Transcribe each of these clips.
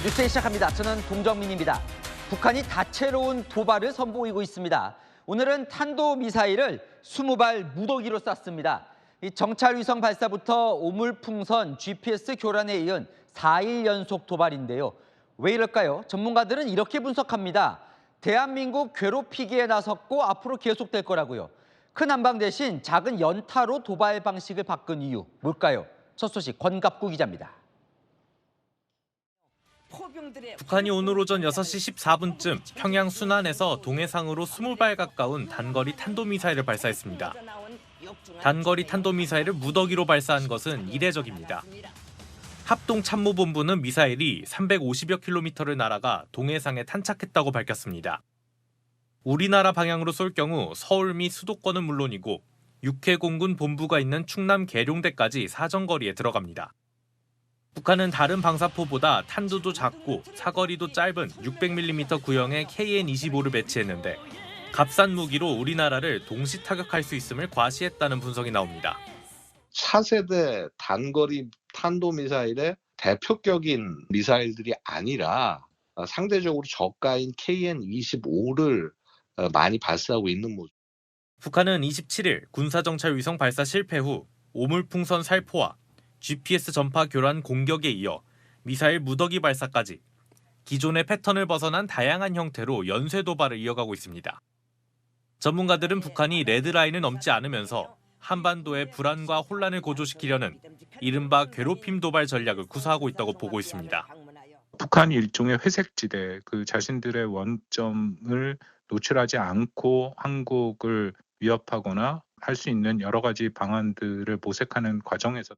뉴스에 시작합니다. 저는 동정민입니다. 북한이 다채로운 도발을 선보이고 있습니다. 오늘은 탄도미사일을 20발 무더기로 쐈습니다. 이 정찰위성 발사부터 오물풍선, GPS 교란에 이은 4일 연속 도발인데요. 왜 이럴까요? 전문가들은 이렇게 분석합니다. 대한민국 괴롭히기에 나섰고 앞으로 계속될 거라고요. 큰 한방 대신 작은 연타로 도발 방식을 바꾼 이유 뭘까요? 첫 소식 권갑구 기자입니다. 북한이 오늘 오전 6시 14분쯤 평양 순안에서 동해상으로 20발 가까운 단거리 탄도미사일을 발사했습니다. 단거리 탄도미사일을 무더기로 발사한 것은 이례적입니다. 합동참모본부는 미사일이 350여 킬로미터를 날아가 동해상에 탄착했다고 밝혔습니다. 우리나라 방향으로 쏠 경우 서울 및 수도권은 물론이고 육해공군 본부가 있는 충남 계룡대까지 사정거리에 들어갑니다. 북한은 다른 방사포보다 탄두도 작고 사거리도 짧은 600mm 구형의 KN-25를 배치했는데 값싼 무기로 우리나라를 동시 타격할 수 있음을 과시했다는 분석이 나옵니다. 차세대 단거리 탄도미사일의 대표격인 미사일들이 아니라 상대적으로 저가인 KN-25를 많이 발사하고 있는 모습. 북한은 27일 군사정찰 위성 발사 실패 후 오물풍선 살포와 GPS 전파 교란 공격에 이어 미사일 무더기 발사까지 기존의 패턴을 벗어난 다양한 형태로 연쇄 도발을 이어가고 있습니다. 전문가들은 북한이 레드라인을 넘지 않으면서 한반도의 불안과 혼란을 고조시키려는 이른바 괴롭힘 도발 전략을 구사하고 있다고 보고 있습니다. 북한이 일종의 회색지대, 자신들의 원점을 노출하지 않고 한국을 위협하거나 할 수 있는 여러 가지 방안들을 모색하는 과정에서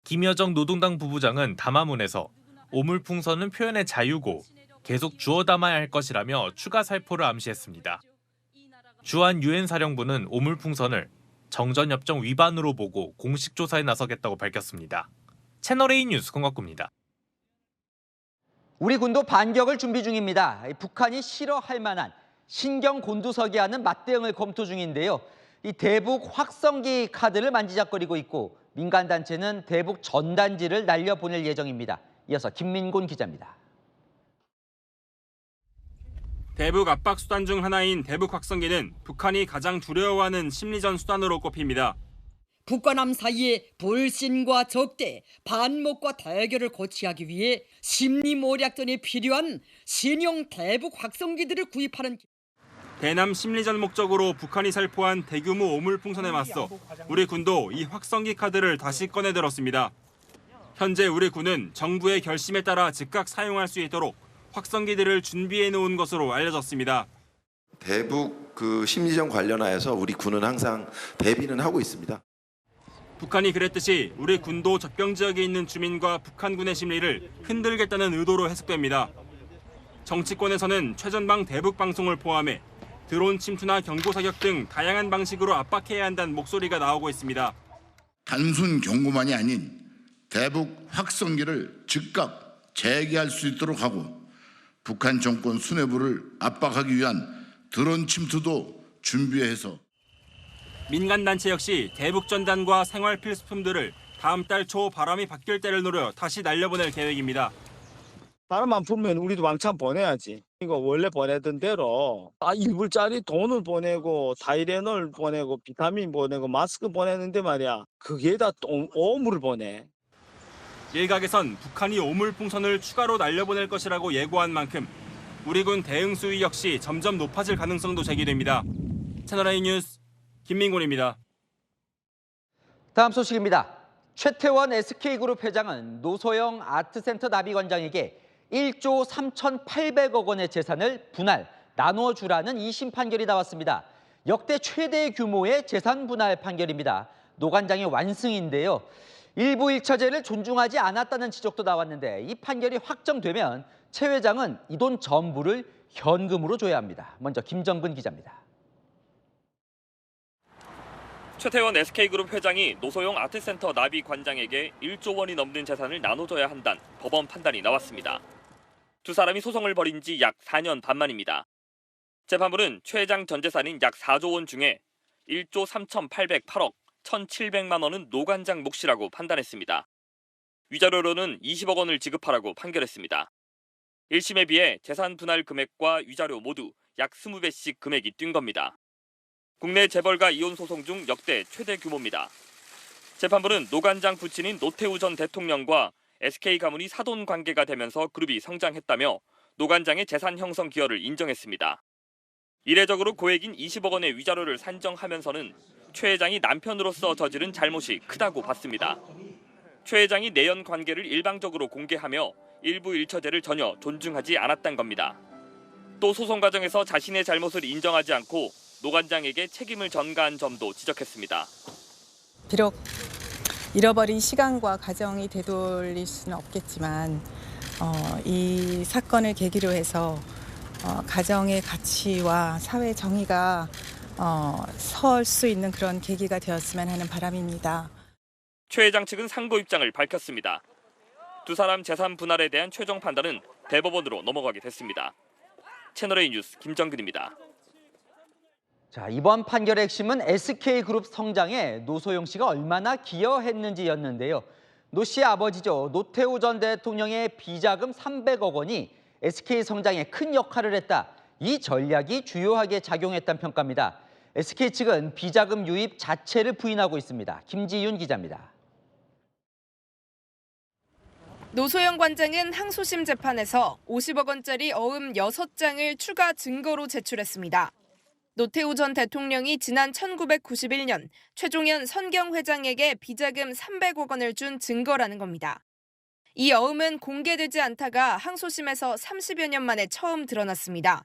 김여정 노동당 부부장은 담화문에서 오물풍선은 표현의 자유고 계속 주워 담아야 할 것이라며 추가 살포를 암시했습니다. 주한 유엔 사령부는 오물풍선을 정전협정 위반으로 보고 공식 조사에 나서겠다고 밝혔습니다. 채널A 뉴스 권갑구입니다. 우리 군도 반격을 준비 중입니다. 북한이 싫어할 만한 신경 곤두서게 하는 맞대응을 검토 중인데요. 이 대북 확성기 카드를 만지작거리고 있고 민간단체는 대북 전단지를 날려보낼 예정입니다. 이어서 김민곤 기자입니다. 대북 압박 수단 중 하나인 대북 확성기는 북한이 가장 두려워하는 심리전 수단으로 꼽힙니다. 북과 남 사이의 불신과 적대, 반목과 대결을 고취하기 위해 심리모략전이 필요한 신형 대북 확성기들을 구입하는 대남 심리전 목적으로 북한이 살포한 대규모 오물풍선에 맞서 우리 군도 이 확성기 카드를 다시 꺼내들었습니다. 현재 우리 군은 정부의 결심에 따라 즉각 사용할 수 있도록 확성기들을 준비해 놓은 것으로 알려졌습니다. 대북 심리전 관련하여서 우리 군은 항상 대비는 하고 있습니다. 북한이 그랬듯이 우리 군도 접경 지역에 있는 주민과 북한군의 심리를 흔들겠다는 의도로 해석됩니다. 정치권에서는 최전방 대북 방송을 포함해 드론 침투나 경고 사격 등 다양한 방식으로 압박해야 한다는 목소리가 나오고 있습니다. 단순 경고만이 아닌 대북 확성기를 즉각 재개할 수 있도록 하고 북한 정권 수뇌부를 압박하기 위한 드론 침투도 준비해서 민간단체 역시 대북 전단과 생활 필수품들을 다음 달 초 바람이 바뀔 때를 노려 다시 날려보낼 계획입니다. 바람만 불면 우리도 왕창 보내야지. 이거 원래 보내던 대로 1불짜리 돈을 보내고 타이레놀 보내고 비타민 보내고 마스크 보내는데 말이야. 그게다 오물을 보내. 일각에선 북한이 오물풍선을 추가로 날려보낼 것이라고 예고한 만큼 우리 군 대응 수위 역시 점점 높아질 가능성도 제기됩니다. 채널A 뉴스 김민곤입니다. 다음 소식입니다. 최태원 SK그룹 회장은 노소영 아트센터 나비관장에게 1조 3,800억 원의 재산을 분할, 나누어 주라는 2심 판결이 나왔습니다. 역대 최대 규모의 재산 분할 판결입니다. 노 관장의 완승인데요. 일부 일처제를 존중하지 않았다는 지적도 나왔는데 이 판결이 확정되면 최 회장은 이 돈 전부를 현금으로 줘야 합니다. 먼저 김정근 기자입니다. 최태원 SK그룹 회장이 노소영 아트센터 나비 관장에게 1조 원이 넘는 재산을 나눠줘야 한다는 법원 판단이 나왔습니다. 두 사람이 소송을 벌인 지 약 4년 반 만입니다. 재판부는 최 회장 전 재산인 약 4조 원 중에 1조 3,808억 1,700만 원은 노 관장 몫이라고 판단했습니다. 위자료로는 20억 원을 지급하라고 판결했습니다. 1심에 비해 재산 분할 금액과 위자료 모두 약 20배씩 금액이 뛴 겁니다. 국내 재벌가 이혼 소송 중 역대 최대 규모입니다. 재판부는 노관장 부친인 노태우 전 대통령과 SK 가문이 사돈 관계가 되면서 그룹이 성장했다며 노관장의 재산 형성 기여를 인정했습니다. 이례적으로 고액인 20억 원의 위자료를 산정하면서는 최 회장이 남편으로서 저지른 잘못이 크다고 봤습니다. 최 회장이 내연 관계를 일방적으로 공개하며 일부 일처제를 전혀 존중하지 않았던 겁니다. 또 소송 과정에서 자신의 잘못을 인정하지 않고 노관장에게 책임을 전가한 점도 지적했습니다. 비록 잃어버린 시간과 가정이 되돌릴 수는 없겠지만 이 사건을 계기로 해서 가정의 가치와 사회 정의가 설 수 있는 그런 계기가 되었으면 하는 바람입니다. 최 회장 측은 상고 입장을 밝혔습니다. 두 사람 재산 분할에 대한 최종 판단은 대법원으로 넘어가게 됐습니다. 채널A 뉴스 김정근입니다. 자, 이번 판결의 핵심은 SK그룹 성장에 노소영 씨가 얼마나 기여했는지였는데요. 노 씨의 아버지죠. 노태우 전 대통령의 비자금 300억 원이 SK 성장에 큰 역할을 했다. 이 전략이 주요하게 작용했다는 평가입니다. SK 측은 비자금 유입 자체를 부인하고 있습니다. 김지윤 기자입니다. 노소영 관장은 항소심 재판에서 50억 원짜리 어음 6장을 추가 증거로 제출했습니다. 노태우 전 대통령이 지난 1991년 최종현 선경 회장에게 비자금 300억 원을 준 증거라는 겁니다. 이 어음은 공개되지 않다가 항소심에서 30여 년 만에 처음 드러났습니다.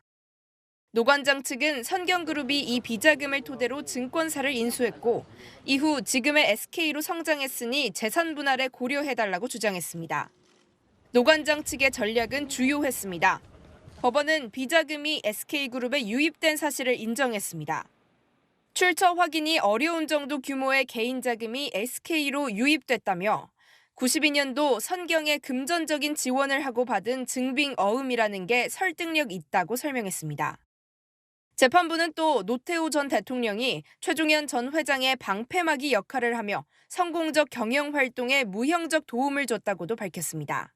노 관장 측은 선경그룹이 이 비자금을 토대로 증권사를 인수했고 이후 지금의 SK로 성장했으니 재산 분할에 고려해달라고 주장했습니다. 노 관장 측의 전략은 주요했습니다. 법원은 비자금이 SK그룹에 유입된 사실을 인정했습니다. 출처 확인이 어려운 정도 규모의 개인 자금이 SK로 유입됐다며 92년도 선경에 금전적인 지원을 하고 받은 증빙 어음이라는 게 설득력 있다고 설명했습니다. 재판부는 또 노태우 전 대통령이 최종현 전 회장의 방패막이 역할을 하며 성공적 경영 활동에 무형적 도움을 줬다고도 밝혔습니다.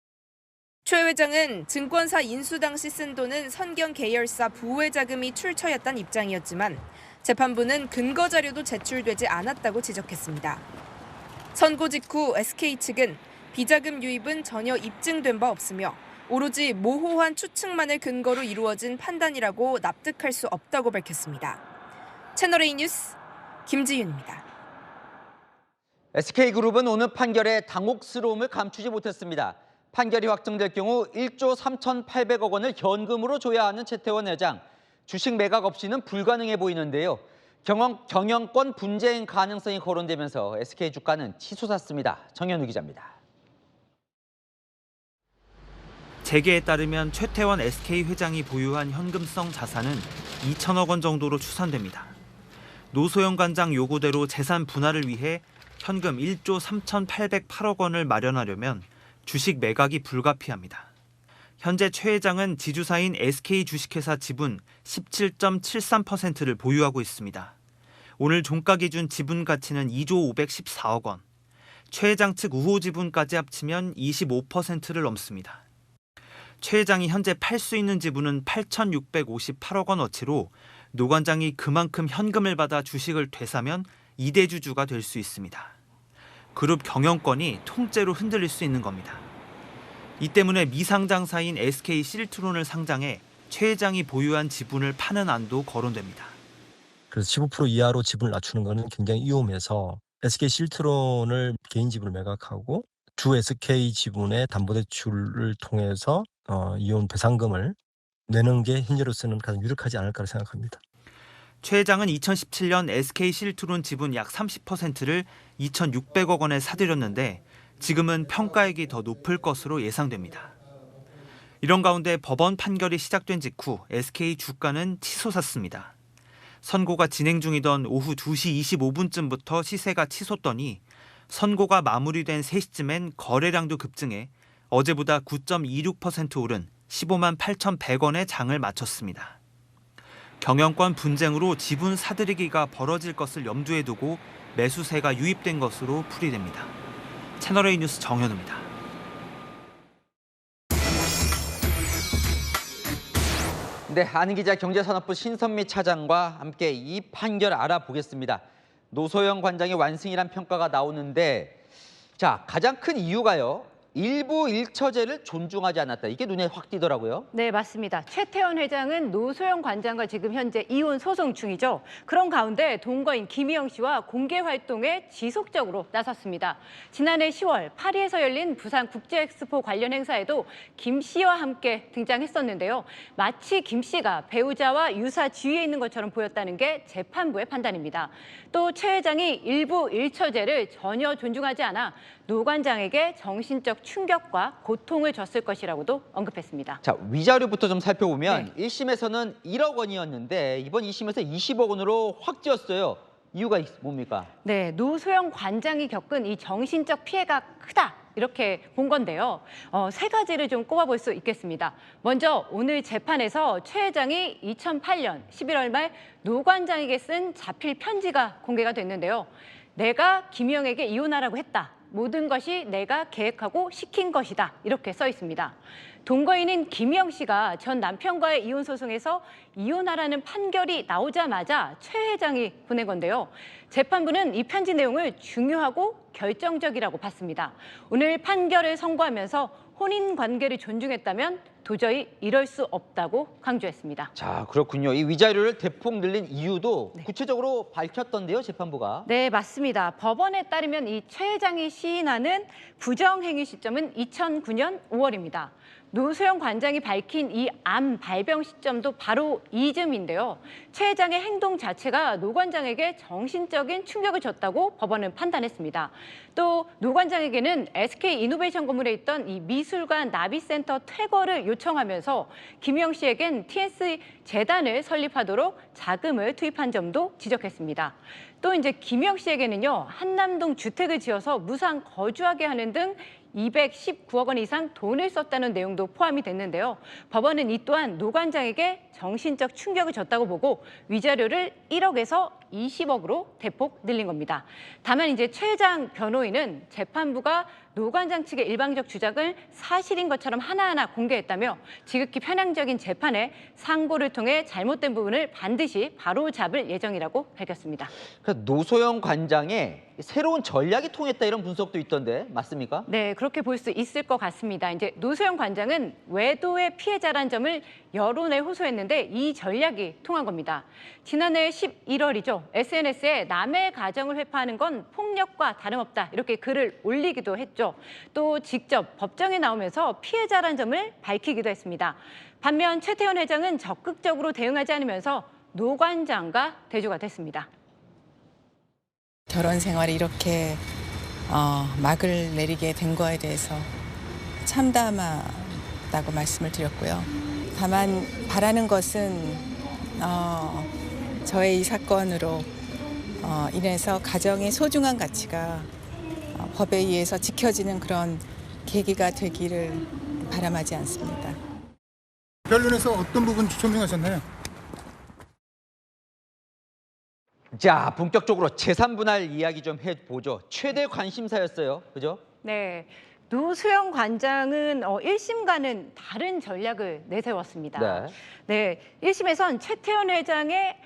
최 회장은 증권사 인수 당시 쓴 돈은 선경 계열사 부회 자금이 출처였다는 입장이었지만 재판부는 근거 자료도 제출되지 않았다고 지적했습니다. 선고 직후 SK 측은 비자금 유입은 전혀 입증된 바 없으며 오로지 모호한 추측만을 근거로 이루어진 판단이라고 납득할 수 없다고 밝혔습니다. 채널A 뉴스 김지윤입니다. SK그룹은 오늘 판결에 당혹스러움을 감추지 못했습니다. 판결이 확정될 경우 1조 3,800억 원을 현금으로 줘야 하는 최태원 회장. 주식 매각 없이는 불가능해 보이는데요. 경영권 분쟁 가능성이 거론되면서 SK 주가는 치솟았습니다. 정현우 기자입니다. 재계에 따르면 최태원 SK 회장이 보유한 현금성 자산은 2천억 원 정도로 추산됩니다. 노소영 관장 요구대로 재산 분할을 위해 현금 1조 3,808억 원을 마련하려면 주식 매각이 불가피합니다. 현재 최 회장은 지주사인 SK 주식회사 지분 17.73%를 보유하고 있습니다. 오늘 종가 기준 지분 가치는 2조 514억 원. 최 회장 측 우호 지분까지 합치면 25%를 넘습니다. 최 회장이 현재 팔 수 있는 지분은 8,658억 원어치로 노 관장이 그만큼 현금을 받아 주식을 되사면 2대 주주가 될 수 있습니다. 그룹 경영권이 통째로 흔들릴 수 있는 겁니다. 이 때문에 미상장사인 SK 실트론을 상장해 최 회장이 보유한 지분을 파는 안도 거론됩니다. 그래서 15% 이하로 지분을 낮추는 것은 굉장히 위험해서 SK 실트론을 개인 지분을 매각하고 주 SK 지분의 담보대출을 통해서 이혼 배상금을 내는 게 현재로서는 가장 유력하지 않을까 생각합니다. 최 회장은 2017년 SK 실트론 지분 약 30%를 2,600억 원에 사들였는데 지금은 평가액이 더 높을 것으로 예상됩니다. 이런 가운데 법원 판결이 시작된 직후 SK 주가는 치솟았습니다. 선고가 진행 중이던 오후 2시 25분쯤부터 시세가 치솟더니 선고가 마무리된 3시쯤엔 거래량도 급증해 어제보다 9.26% 오른 15만 8,100원에 장을 마쳤습니다. 경영권 분쟁으로 지분 사들이기가 벌어질 것을 염두에 두고 매수세가 유입된 것으로 풀이됩니다. 채널A 뉴스 정현우입니다. 네, 아는 기자 경제산업부 신선미 차장과 함께 이 판결 알아보겠습니다. 노소영 관장의 완승이란 평가가 나오는데, 자, 가장 큰 이유가요. 일부 일처제를 존중하지 않았다. 이게 눈에 확 띄더라고요. 네, 맞습니다. 최태원 회장은 노소영 관장과 지금 현재 이혼 소송 중이죠. 그런 가운데 동거인 김희영 씨와 공개 활동에 지속적으로 나섰습니다. 지난해 10월 파리에서 열린 부산 국제엑스포 관련 행사에도 김 씨와 함께 등장했었는데요. 마치 김 씨가 배우자와 유사 지위에 있는 것처럼 보였다는 게 재판부의 판단입니다. 또 최 회장이 일부 일처제를 전혀 존중하지 않아 노 관장에게 정신적 충격과 고통을 줬을 것이라고도 언급했습니다. 자, 위자료부터 좀 살펴보면 네. 1심에서는 1억 원이었는데 이번 2심에서 20억 원으로 확 뛰었어요. 이유가 뭡니까? 네, 노소영 관장이 겪은 이 정신적 피해가 크다. 이렇게 본 건데요. 세 가지를 좀 꼽아볼 수 있겠습니다. 먼저 오늘 재판에서 최 회장이 2008년 11월 말 노 관장에게 쓴 자필 편지가 공개가 됐는데요. 내가 김희영에게 이혼하라고 했다. 모든 것이 내가 계획하고 시킨 것이다. 이렇게 써 있습니다. 동거인인 김희영 씨가 전 남편과의 이혼 소송에서 이혼하라는 판결이 나오자마자 최 회장이 보낸 건데요. 재판부는 이 편지 내용을 중요하고 결정적이라고 봤습니다. 오늘 판결을 선고하면서 혼인 관계를 존중했다면 도저히 이럴 수 없다고 강조했습니다. 자, 그렇군요. 이 위자료를 대폭 늘린 이유도 구체적으로 밝혔던데요, 재판부가. 네, 맞습니다. 법원에 따르면 이 최 회장이 시인하는 부정행위 시점은 2009년 5월입니다. 노소영 관장이 밝힌 이 암 발병 시점도 바로 이즈음인데요. 최 회장의 행동 자체가 노 관장에게 정신적인 충격을 줬다고 법원은 판단했습니다. 또 노 관장에게는 SK 이노베이션 건물에 있던 이 미술관 나비센터 퇴거를 요청하면서 김희영 씨에겐 TS 재단을 설립하도록 자금을 투입한 점도 지적했습니다. 또 이제 김희영 씨에게는요, 한남동 주택을 지어서 무상 거주하게 하는 등 219억 원 이상 돈을 썼다는 내용도 포함이 됐는데요. 법원은 이 또한 노 관장에게 정신적 충격을 줬다고 보고 위자료를 1억에서 20억으로 대폭 늘린 겁니다. 다만 이제 최 회장 변호인은 재판부가 노 관장 측의 일방적 주장을 사실인 것처럼 하나하나 공개했다며 지극히 편향적인 재판에 상고를 통해 잘못된 부분을 반드시 바로잡을 예정이라고 밝혔습니다. 그러니까 노소영 관장의 새로운 전략이 통했다 이런 분석도 있던데 맞습니까? 네, 그렇게 볼 수 있을 것 같습니다. 이제 노소영 관장은 외도의 피해자란 점을 여론에 호소했는데 이 전략이 통한 겁니다. 지난해 11월이죠. SNS에 남의 가정을 회파하는 건 폭력과 다름없다 이렇게 글을 올리기도 했죠. 또 직접 법정에 나오면서 피해자란 점을 밝히기도 했습니다. 반면 최태원 회장은 적극적으로 대응하지 않으면서 노 관장과 대조가 됐습니다. 결혼 생활이 이렇게 막을 내리게 된 거에 대해서 참담하다고 말씀을 드렸고요. 다만 바라는 것은 저의 이 사건으로 인해서 가정의 소중한 가치가 법에 의해서 지켜지는 그런 계기가 되기를 바람하지 않습니다. 변론에서 어떤 부분 조명하셨나요? 자, 본격적으로 재산 분할 이야기 좀 해보죠. 최대 관심사였어요, 그죠? 네, 노소영 관장은 1심과는 다른 전략을 내세웠습니다. 네, 1심에선 최태원 회장의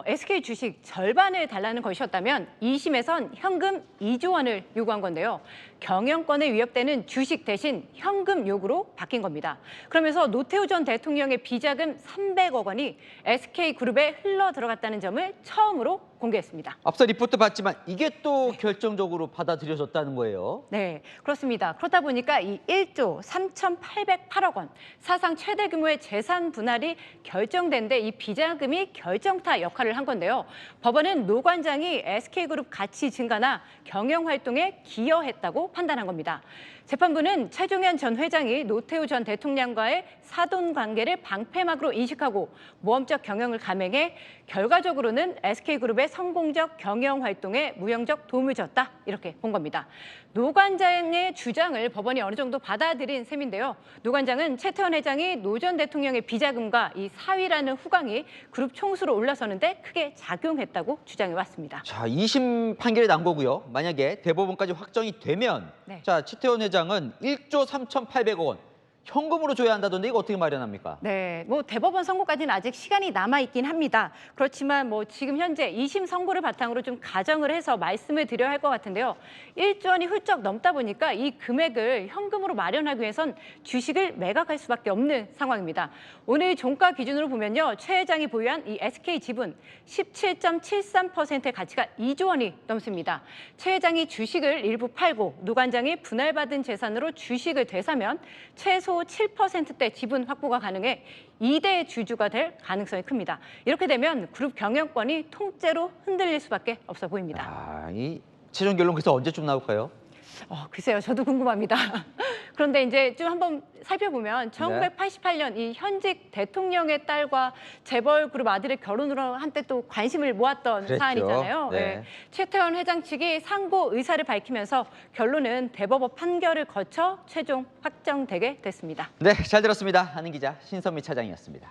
SK 주식 절반을 달라는 것이었다면 2심에선 현금 2조 원을 요구한 건데요. 경영권에 위협되는 주식 대신 현금 요구로 바뀐 겁니다. 그러면서 노태우 전 대통령의 비자금 300억 원이 SK그룹에 흘러 들어갔다는 점을 처음으로 공개했습니다. 앞서 리포트 봤지만 이게 또 결정적으로 받아들여졌다는 거예요. 네, 그렇습니다. 그렇다 보니까 이 1조 3,808억 원 사상 최대 규모의 재산 분할이 결정된 데 이 비자금이 결정타 역할을 한 건데요. 법원은 노 관장이 SK그룹 가치 증가나 경영 활동에 기여했다고 판단한 겁니다. 재판부는 최종현 전 회장이 노태우 전 대통령과의 사돈 관계를 방패막으로 인식하고 모험적 경영을 감행해 결과적으로는 SK그룹의 성공적 경영 활동에 무형적 도움을 줬다 이렇게 본 겁니다. 노 관장의 주장을 법원이 어느 정도 받아들인 셈인데요. 노 관장은 최태원 회장이 노 전 대통령의 비자금과 이 사위라는 후광이 그룹 총수로 올라서는데 크게 작용했다고 주장해왔습니다. 자, 2심 판결이 난 거고요. 만약에 대법원까지 확정이 되면 자, 최태원 회장은 1조 3,800억 원, 현금으로 줘야 한다던데 이거 어떻게 마련합니까? 네, 뭐 대법원 선고까지는 아직 시간이 남아 있긴 합니다. 그렇지만 뭐 지금 현재 2심 선고를 바탕으로 좀 가정을 해서 말씀을 드려야 할 것 같은데요. 1조 원이 훌쩍 넘다 보니까 이 금액을 현금으로 마련하기 위해선 주식을 매각할 수밖에 없는 상황입니다. 오늘 종가 기준으로 보면요, 최 회장이 보유한 이 SK 지분 17.73%의 가치가 2조 원이 넘습니다. 최 회장이 주식을 일부 팔고 노관장이 분할받은 재산으로 주식을 되사면 최소 7%대 지분 확보가 가능해 2대 주주가 될 가능성이 큽니다. 이렇게 되면 그룹 경영권이 통째로 흔들릴 수밖에 없어 보입니다. 이 최종 결론 그래서 언제쯤 나올까요? 글쎄요, 저도 궁금합니다. 그런데 이제 좀 한번 살펴보면 1988년 이 현직 대통령의 딸과 재벌 그룹 아들의 결혼으로 한때 또 관심을 모았던 그랬죠. 사안이잖아요. 네. 최태원 회장 측이 상고 의사를 밝히면서 결론은 대법원 판결을 거쳐 최종 확정되게 됐습니다. 네, 잘 들었습니다. 아는 기자 신선미 차장이었습니다.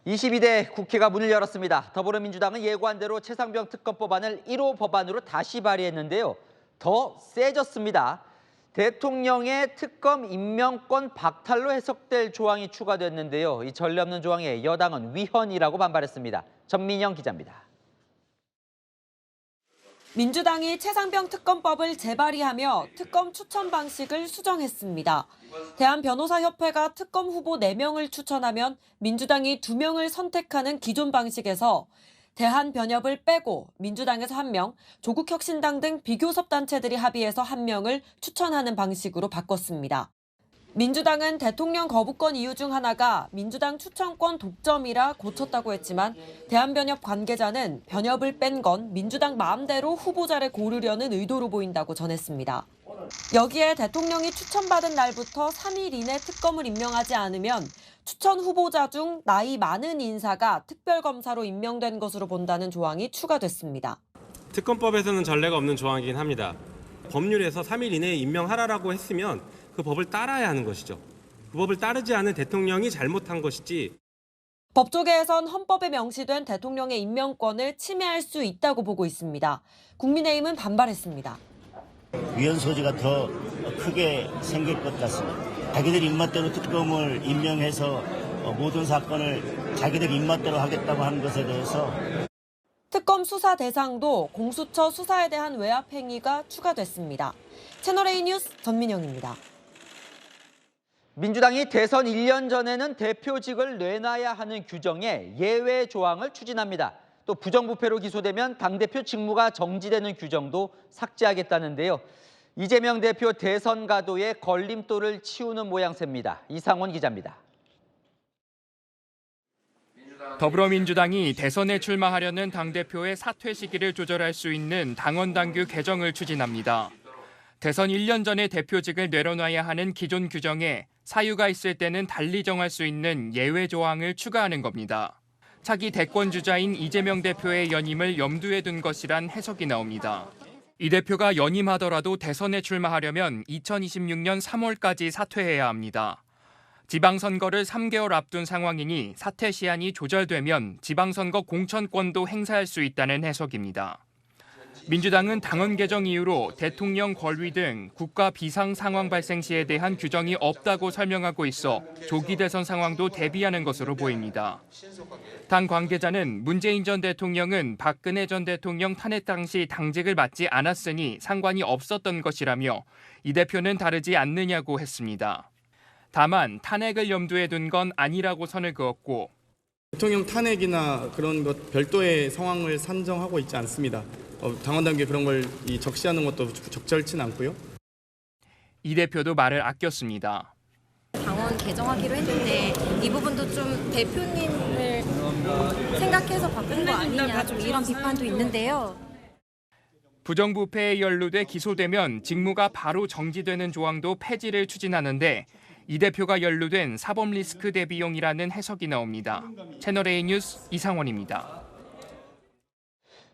22대 국회가 문을 열었습니다. 더불어민주당은 예고한 대로 최상병 특검 법안을 1호 법안으로 다시 발의했는데요. 더 세졌습니다. 대통령의 특검 임명권 박탈로 해석될 조항이 추가됐는데요. 이 전례 없는 조항에 여당은 위헌이라고 반발했습니다. 전민영 기자입니다. 민주당이 최상병 특검법을 재발의하며 특검 추천 방식을 수정했습니다. 대한변호사협회가 특검 후보 4명을 추천하면 민주당이 2명을 선택하는 기존 방식에서 대한변협을 빼고 민주당에서 1명, 조국혁신당 등 비교섭 단체들이 합의해서 1명을 추천하는 방식으로 바꿨습니다. 민주당은 대통령 거부권 이유 중 하나가 민주당 추천권 독점이라 고쳤다고 했지만 대한변협 관계자는 변협을 뺀 건 민주당 마음대로 후보자를 고르려는 의도로 보인다고 전했습니다. 여기에 대통령이 추천받은 날부터 3일 이내 특검을 임명하지 않으면 추천 후보자 중 나이 많은 인사가 특별검사로 임명된 것으로 본다는 조항이 추가됐습니다. 특검법에서는 전례가 없는 조항이긴 합니다. 법률에서 3일 이내에 임명하라고 했으면 그 법을 따라야 하는 것이죠. 그 법을 따르지 않은 대통령이 잘못한 것이지. 법조계에선 헌법에 명시된 대통령의 임명권을 침해할 수 있다고 보고 있습니다. 국민의힘은 반발했습니다. 위헌 소지가 더 크게 생길 것 같습니다. 자기들 입맛대로 특검을 임명해서 모든 사건을 자기들 입맛대로 하겠다고 하는 것에 대해서 특검 수사 대상도 공수처 수사에 대한 외압 행위가 추가됐습니다. 채널A 뉴스 전민영입니다. 민주당이 대선 1년 전에는 대표직을 내놔야 하는 규정에 예외 조항을 추진합니다. 또 부정부패로 기소되면 당대표 직무가 정지되는 규정도 삭제하겠다는데요. 이재명 대표 대선 가도의 걸림돌을 치우는 모양새입니다. 이상원 기자입니다. 더불어민주당이 대선에 출마하려는 당대표의 사퇴 시기를 조절할 수 있는 당원당규 개정을 추진합니다. 대선 1년 전에 대표직을 내려놔야 하는 기존 규정에 사유가 있을 때는 달리 정할 수 있는 예외 조항을 추가하는 겁니다. 차기 대권주자인 이재명 대표의 연임을 염두에 둔 것이란 해석이 나옵니다. 이 대표가 연임하더라도 대선에 출마하려면 2026년 3월까지 사퇴해야 합니다. 지방선거를 3개월 앞둔 상황이니 사퇴 시한이 조절되면 지방선거 공천권도 행사할 수 있다는 해석입니다. 민주당은 당헌 개정 이후로 대통령 권위 등 국가 비상 상황 발생 시에 대한 규정이 없다고 설명하고 있어 조기 대선 상황도 대비하는 것으로 보입니다. 당 관계자는 문재인 전 대통령은 박근혜 전 대통령 탄핵 당시 당직을 맡지 않았으니 상관이 없었던 것이라며 이 대표는 다르지 않느냐고 했습니다. 다만 탄핵을 염두에 둔 건 아니라고 선을 그었고 대통령 탄핵이나 그런 것 별도의 상황을 산정하고 있지 않습니다. 당원 당규에 그런 걸 적시하는 것도 적절치는 않고요. 이 대표도 말을 아꼈습니다. 당원 개정하기로 했는데 이 부분도 좀 대표님을 생각해서 바꾼 거 아니냐 좀 이런 비판도 있는데요. 부정부패에 연루돼 기소되면 직무가 바로 정지되는 조항도 폐지를 추진하는데 이 대표가 연루된 사법 리스크 대비용이라는 해석이 나옵니다. 채널A 뉴스 이상원입니다.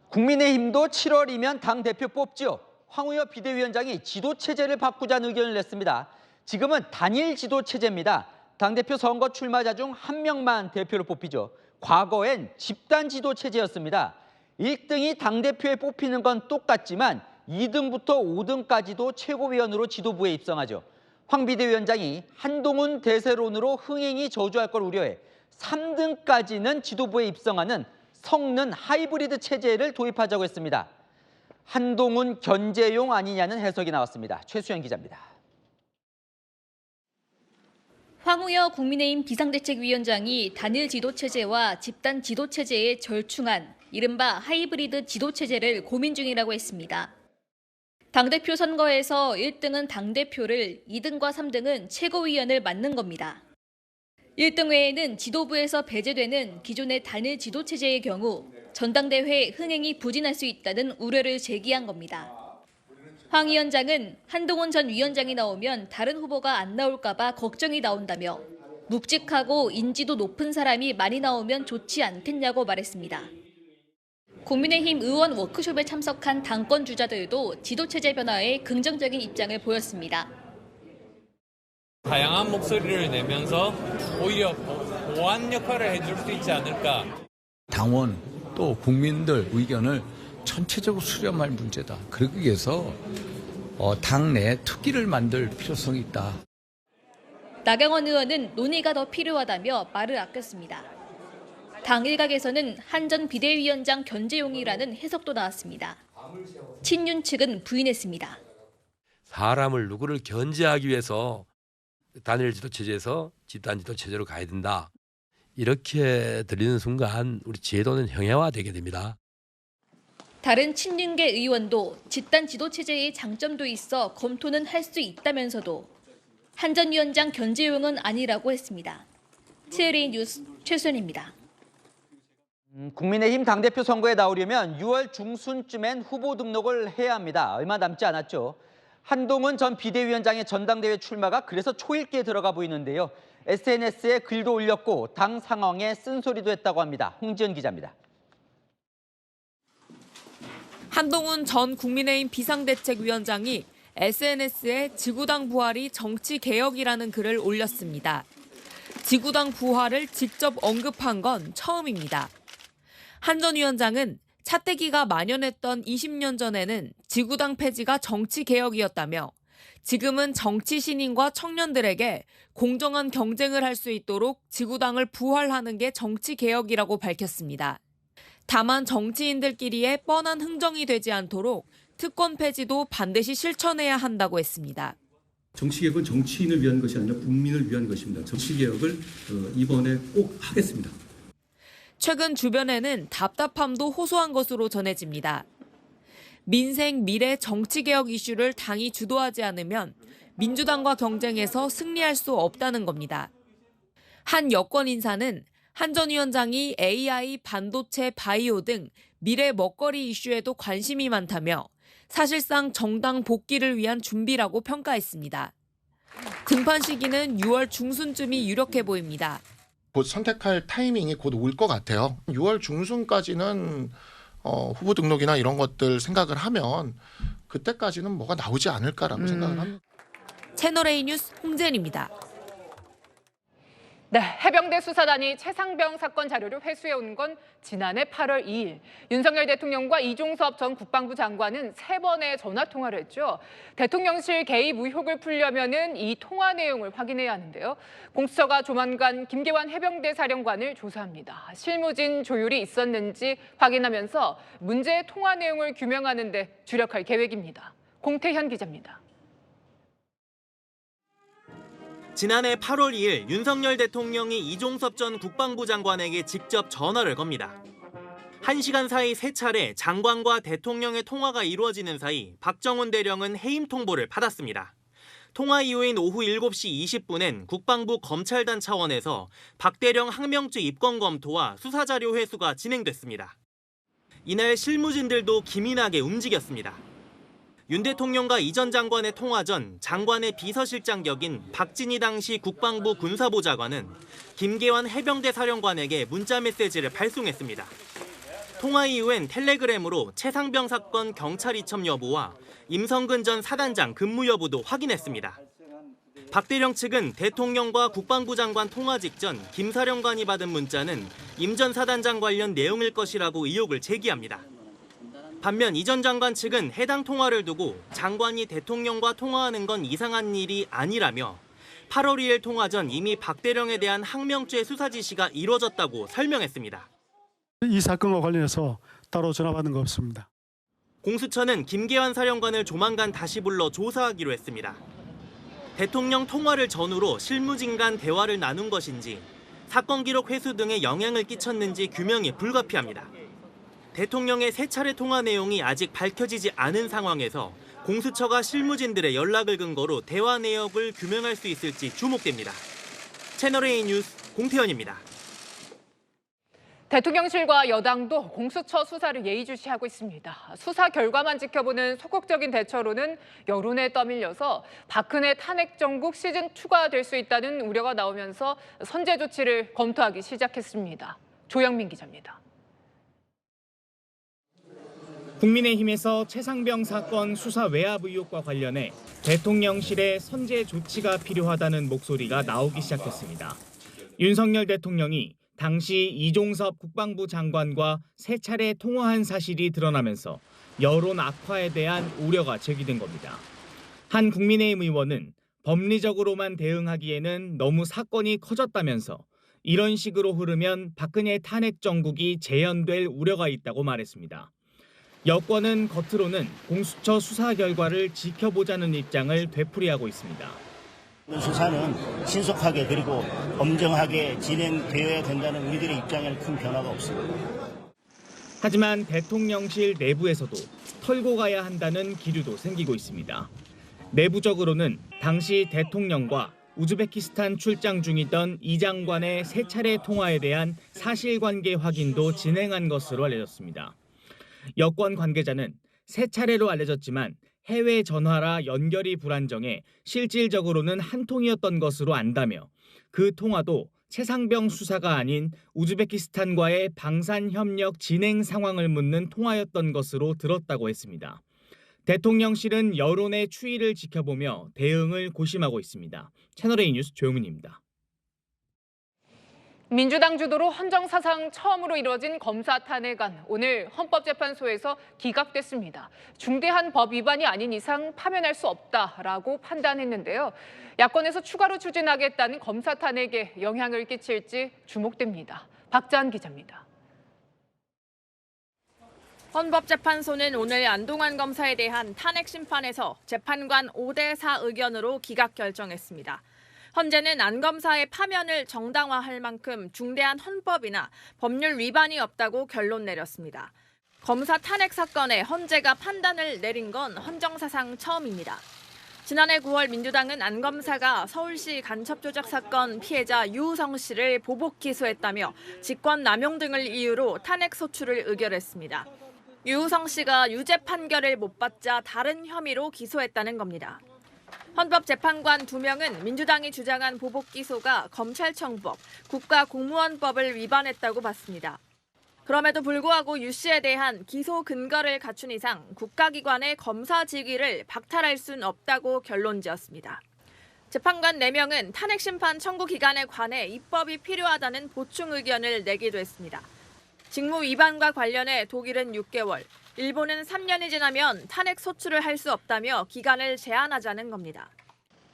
국민의힘도 7월이면 당대표 뽑죠. 황우여 비대위원장이 지도체제를 바꾸자는 의견을 냈습니다. 지금은 단일 지도체제입니다. 당대표 선거 출마자 중 1명만 대표로 뽑히죠. 과거엔 집단 지도체제였습니다. 1등이 당대표에 뽑히는 건 똑같지만 2등부터 5등까지도 최고위원으로 지도부에 입성하죠. 황 비대위원장이 한동훈 대세론으로 흥행이 저조할 걸 우려해 3등까지는 지도부에 입성하는 성능 하이브리드 체제를 도입하자고 했습니다. 한동훈 견제용 아니냐는 해석이 나왔습니다. 최수연 기자입니다. 황우여 국민의힘 비상대책위원장이 단일 지도체제와 집단 지도체제의 절충안, 이른바 하이브리드 지도체제를 고민 중이라고 했습니다. 당대표 선거에서 1등은 당대표를, 2등과 3등은 최고위원을 맡는 겁니다. 1등 외에는 지도부에서 배제되는 기존의 단일 지도체제의 경우 전당대회 흥행이 부진할 수 있다는 우려를 제기한 겁니다. 황 위원장은 한동훈 전 위원장이 나오면 다른 후보가 안 나올까 봐 걱정이 나온다며 묵직하고 인지도 높은 사람이 많이 나오면 좋지 않겠냐고 말했습니다. 국민의힘 의원 워크숍에 참석한 당권 주자들도 지도체제 변화에 긍정적인 입장을 보였습니다. 다양한 목소리를 내면서 오히려 보완 역할을 해줄 수 있지 않을까. 당원 또 국민들 의견을 전체적으로 수렴할 문제다. 그러기 위해서 당내 특기를 만들 필요성이 있다. 나경원 의원은 논의가 더 필요하다며 말을 아꼈습니다. 당 일각에서는 한 전 비대위원장 견제용이라는 해석도 나왔습니다. 친윤 측은 부인했습니다. 사람을 누구를 견제하기 위해서 단일 지도체제에서 집단 지도체제로 가야 된다. 이렇게 들리는 순간 우리 제도는 형해화되게 됩니다. 다른 친윤계 의원도 집단 지도체제의 장점도 있어 검토는 할 수 있다면서도 한 전 위원장 견제용은 아니라고 했습니다. TLA 뉴스 최수연입니다. 국민의힘 당대표 선거에 나오려면 6월 중순쯤엔 후보 등록을 해야 합니다. 얼마 남지 않았죠. 한동훈 전 비대위원장의 전당대회 출마가 그래서 초읽기에 들어가 보이는데요. SNS에 글도 올렸고 당 상황에 쓴소리도 했다고 합니다. 홍지연 기자입니다. 한동훈 전 국민의힘 비상대책위원장이 SNS에 지구당 부활이 정치개혁이라는 글을 올렸습니다. 지구당 부활을 직접 언급한 건 처음입니다. 한 전 위원장은 차떼기가 만연했던 20년 전에는 지구당 폐지가 정치개혁이었다며 지금은 정치 신인과 청년들에게 공정한 경쟁을 할 수 있도록 지구당을 부활하는 게 정치개혁이라고 밝혔습니다. 다만 정치인들끼리의 뻔한 흥정이 되지 않도록 특권 폐지도 반드시 실천해야 한다고 했습니다. 정치개혁은 정치인을 위한 것이 아니라 국민을 위한 것입니다. 정치개혁을 이번에 꼭 하겠습니다. 최근 주변에는 답답함도 호소한 것으로 전해집니다. 민생, 미래, 정치개혁 이슈를 당이 주도하지 않으면 민주당과 경쟁해서 승리할 수 없다는 겁니다. 한 여권 인사는 한 전 위원장이 AI, 반도체, 바이오 등 미래 먹거리 이슈에도 관심이 많다며 사실상 정당 복귀를 위한 준비라고 평가했습니다. 등판 시기는 6월 중순쯤이 유력해 보입니다. 곧 선택할 타이밍이 곧 올 것 같아요. 6월 중순까지는 후보 등록이나 이런 것들 생각을 하면 그때까지는 뭐가 나오지 않을까라고 생각을 합니다. 채널A 뉴스 홍재인입니다. 네, 해병대 수사단이 최상병 사건 자료를 회수해온 건 지난해 8월 2일. 윤석열 대통령과 이종섭 전 국방부 장관은 3번의 전화통화를 했죠. 대통령실 개입 의혹을 풀려면은 이 통화 내용을 확인해야 하는데요. 공수처가 조만간 김계환 해병대 사령관을 조사합니다. 실무진 조율이 있었는지 확인하면서 문제의 통화 내용을 규명하는 데 주력할 계획입니다. 공태현 기자입니다. 지난해 8월 2일 윤석열 대통령이 이종섭 전 국방부 장관에게 직접 전화를 겁니다. 1시간 사이 3차례 장관과 대통령의 통화가 이루어지는 사이 박정훈 대령은 해임 통보를 받았습니다. 통화 이후인 오후 7시 20분엔 국방부 검찰단 차원에서 박 대령 항명죄 입건 검토와 수사자료 회수가 진행됐습니다. 이날 실무진들도 기민하게 움직였습니다. 윤 대통령과 이 전 장관의 통화 전 장관의 비서실장 격인 박진희 당시 국방부 군사보좌관은 김계환 해병대 사령관에게 문자 메시지를 발송했습니다. 통화 이후엔 텔레그램으로 최상병 사건 경찰 이첩 여부와 임성근 전 사단장 근무 여부도 확인했습니다. 박 대령 측은 대통령과 국방부 장관 통화 직전 김 사령관이 받은 문자는 임 전 사단장 관련 내용일 것이라고 의혹을 제기합니다. 반면 이 전 장관 측은 해당 통화를 두고 장관이 대통령과 통화하는 건 이상한 일이 아니라며 8월 2일 통화 전 이미 박 대령에 대한 항명죄 수사 지시가 이루어졌다고 설명했습니다. 이 사건과 관련해서 따로 전화받은 거 없습니다. 공수처는 김계환 사령관을 조만간 다시 불러 조사하기로 했습니다. 대통령 통화를 전후로 실무진 간 대화를 나눈 것인지 사건 기록 회수 등에 영향을 끼쳤는지 규명이 불가피합니다. 대통령의 세 차례 통화 내용이 아직 밝혀지지 않은 상황에서 공수처가 실무진들의 연락을 근거로 대화 내역을 규명할 수 있을지 주목됩니다. 채널A 뉴스 공태현입니다. 대통령실과 여당도 공수처 수사를 예의주시하고 있습니다. 수사 결과만 지켜보는 소극적인 대처로는 여론에 떠밀려서 박근혜 탄핵 정국 시즌2가 될 수 있다는 우려가 나오면서 선제 조치를 검토하기 시작했습니다. 조영민 기자입니다. 국민의힘에서 최상병 사건 수사 외압 의혹과 관련해 대통령실의 선제 조치가 필요하다는 목소리가 나오기 시작했습니다. 윤석열 대통령이 당시 이종섭 국방부 장관과 세 차례 통화한 사실이 드러나면서 여론 악화에 대한 우려가 제기된 겁니다. 한 국민의힘 의원은 법리적으로만 대응하기에는 너무 사건이 커졌다면서 이런 식으로 흐르면 박근혜 탄핵 정국이 재현될 우려가 있다고 말했습니다. 여권은 겉으로는 공수처 수사 결과를 지켜보자는 입장을 되풀이하고 있습니다. 수사는 신속하게 그리고 엄정하게 진행되어야 된다는 우리들의 입장에는 큰 변화가 없습니다. 하지만 대통령실 내부에서도 털고 가야 한다는 기류도 생기고 있습니다. 내부적으로는 당시 대통령과 우즈베키스탄 출장 중이던 이 장관의 세 차례 통화에 대한 사실관계 확인도 진행한 것으로 알려졌습니다. 여권 관계자는 세 차례로 알려졌지만 해외 전화라 연결이 불안정해 실질적으로는 한 통이었던 것으로 안다며 그 통화도 최상병 수사가 아닌 우즈베키스탄과의 방산협력 진행 상황을 묻는 통화였던 것으로 들었다고 했습니다. 대통령실은 여론의 추이를 지켜보며 대응을 고심하고 있습니다. 채널A 뉴스 조용민입니다. 민주당 주도로 헌정사상 처음으로 이뤄진 검사 탄핵안, 오늘 헌법재판소에서 기각됐습니다. 중대한 법 위반이 아닌 이상 파면할 수 없다라고 판단했는데요. 야권에서 추가로 추진하겠다는 검사 탄핵에 영향을 끼칠지 주목됩니다. 박자한 기자입니다. 헌법재판소는 오늘 안동환 검사에 대한 탄핵 심판에서 재판관 5대4 의견으로 기각 결정했습니다. 헌재는 안 검사의 파면을 정당화할 만큼 중대한 헌법이나 법률 위반이 없다고 결론 내렸습니다. 검사 탄핵 사건에 헌재가 판단을 내린 건 헌정사상 처음입니다. 지난해 9월 민주당은 안 검사가 서울시 간첩조작 사건 피해자 유우성 씨를 보복 기소했다며 직권 남용 등을 이유로 탄핵 소추를 의결했습니다. 유우성 씨가 유죄 판결을 못 받자 다른 혐의로 기소했다는 겁니다. 헌법재판관 2명은 민주당이 주장한 보복 기소가 검찰청법, 국가공무원법을 위반했다고 봤습니다. 그럼에도 불구하고 유 씨에 대한 기소 근거를 갖춘 이상 국가기관의 검사 직위를 박탈할 순 없다고 결론지었습니다. 재판관 4명은 탄핵 심판 청구 기간에 관해 입법이 필요하다는 보충 의견을 내기도 했습니다. 직무 위반과 관련해 독일은 6개월, 일본은 3년이 지나면 탄핵 소추를 할 수 없다며 기간을 제한하자는 겁니다.